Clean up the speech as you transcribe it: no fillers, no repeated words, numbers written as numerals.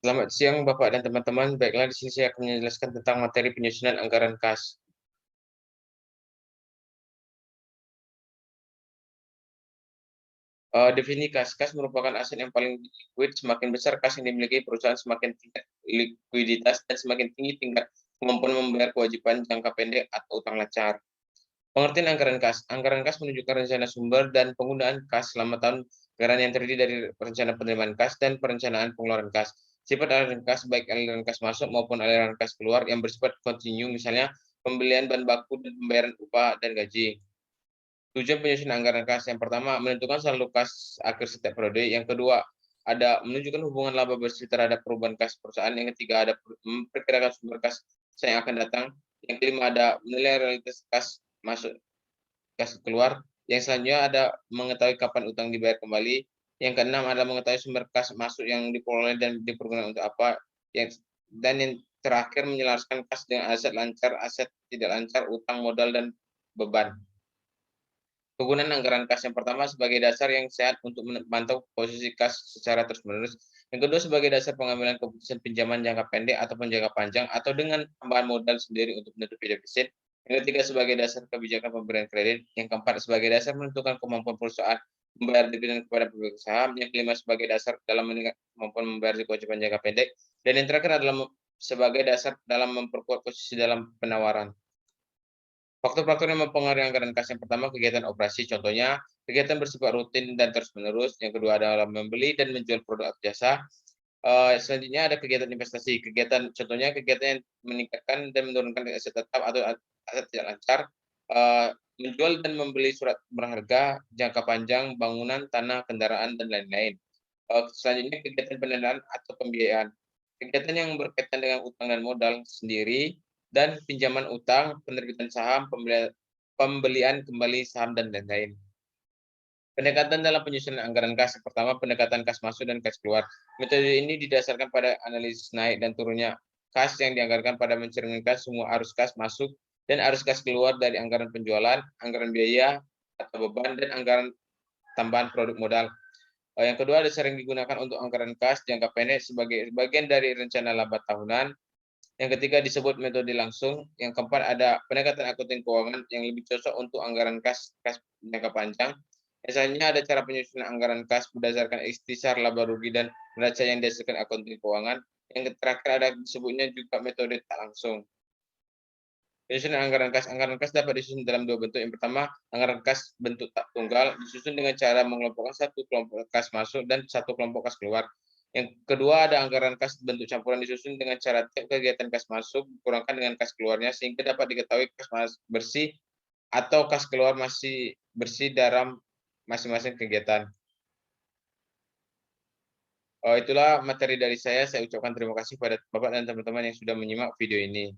Selamat siang Bapak dan teman-teman. Baiklah, di sini saya akan menjelaskan tentang materi penyusunan anggaran kas. Definisi kas. Kas merupakan aset yang paling likuid. Semakin besar kas yang dimiliki perusahaan, semakin tingkat likuiditas dan semakin tinggi tingkat kemampuan membayar kewajiban jangka pendek atau utang lancar. Pengertian anggaran kas. Anggaran kas menunjukkan rencana sumber dan penggunaan kas selama tahun anggaran yang terdiri dari rencana penerimaan kas dan perencanaan pengeluaran kas. Sifat aliran kas, baik aliran kas masuk maupun aliran kas keluar yang bersifat kontinu, misalnya pembelian bahan baku dan pembayaran upah dan gaji. Tujuan penyusunan anggaran kas: yang pertama, menentukan saldo kas akhir setiap periode. Yang kedua, ada menunjukkan hubungan laba bersih terhadap perubahan kas perusahaan. Yang ketiga, ada memperkirakan sumber kas yang akan datang. Yang kelima, ada menilai realitas kas masuk, kas keluar. Yang selanjutnya ada mengetahui kapan utang dibayar kembali. Yang keenam adalah mengetahui sumber kas masuk yang diperoleh dan dipergunakan untuk apa. Yang terakhir, menjelaskan kas dengan aset lancar, aset tidak lancar, utang, modal, dan beban. Penggunaan anggaran kas: yang pertama, sebagai dasar yang sehat untuk memantau posisi kas secara terus-menerus. Yang kedua, sebagai dasar pengambilan keputusan pinjaman jangka pendek ataupun jangka panjang, atau dengan tambahan modal sendiri untuk menutupi defisit. Yang ketiga, sebagai dasar kebijakan pemberian kredit. Yang keempat, sebagai dasar menentukan kemampuan perusahaan membayar dividen kepada pemilik saham. Yang kelima, sebagai dasar dalam meningkat kemampuan membayar kewajiban jangka pendek. Dan yang terakhir adalah sebagai dasar dalam memperkuat posisi dalam penawaran. Faktor-faktor yang mempengaruhi anggaran kas: yang pertama, kegiatan operasi, contohnya kegiatan bersifat rutin dan terus-menerus. Yang kedua adalah membeli dan menjual produk atau jasa. Selanjutnya ada kegiatan investasi, contohnya kegiatan yang meningkatkan dan menurunkan aset tetap atau aset tidak lancar, menjual dan membeli surat berharga, jangka panjang, bangunan, tanah, kendaraan, dan lain-lain. Selanjutnya kegiatan pendanaan atau pembiayaan, kegiatan yang berkaitan dengan utang dan modal sendiri, dan pinjaman utang, penerbitan saham, pembelian kembali saham, dan lain-lain. Pendekatan dalam penyusunan anggaran kas: pertama, pendekatan kas masuk dan kas keluar. Metode ini didasarkan pada analisis naik dan turunnya kas yang dianggarkan pada mencerminkan semua arus kas masuk dan arus kas keluar dari anggaran penjualan, anggaran biaya atau beban, dan anggaran tambahan produk modal. Yang kedua, ada sering digunakan untuk anggaran kas jangka pendek sebagai bagian dari rencana laba tahunan. Yang ketiga, disebut metode langsung. Yang keempat, ada pendekatan akunting keuangan yang lebih cocok untuk anggaran kas jangka panjang. Yang selanjutnya ada cara penyusunan anggaran kas berdasarkan ikhtisar laba rugi dan neraca yang dihasilkan akunting keuangan. Yang terakhir ada disebutnya juga metode tak langsung. Penyusunan anggaran kas. Anggaran kas dapat disusun dalam dua bentuk. Yang pertama, anggaran kas bentuk tak tunggal, disusun dengan cara mengelompokkan satu kelompok kas masuk dan satu kelompok kas keluar. Yang kedua, ada anggaran kas bentuk campuran, disusun dengan cara tiap kegiatan kas masuk dikurangkan dengan kas keluarnya, sehingga dapat diketahui kas bersih atau kas keluar masih bersih dalam masing-masing kegiatan. Itulah materi dari saya. Saya ucapkan terima kasih pada Bapak dan teman-teman yang sudah menyimak video ini.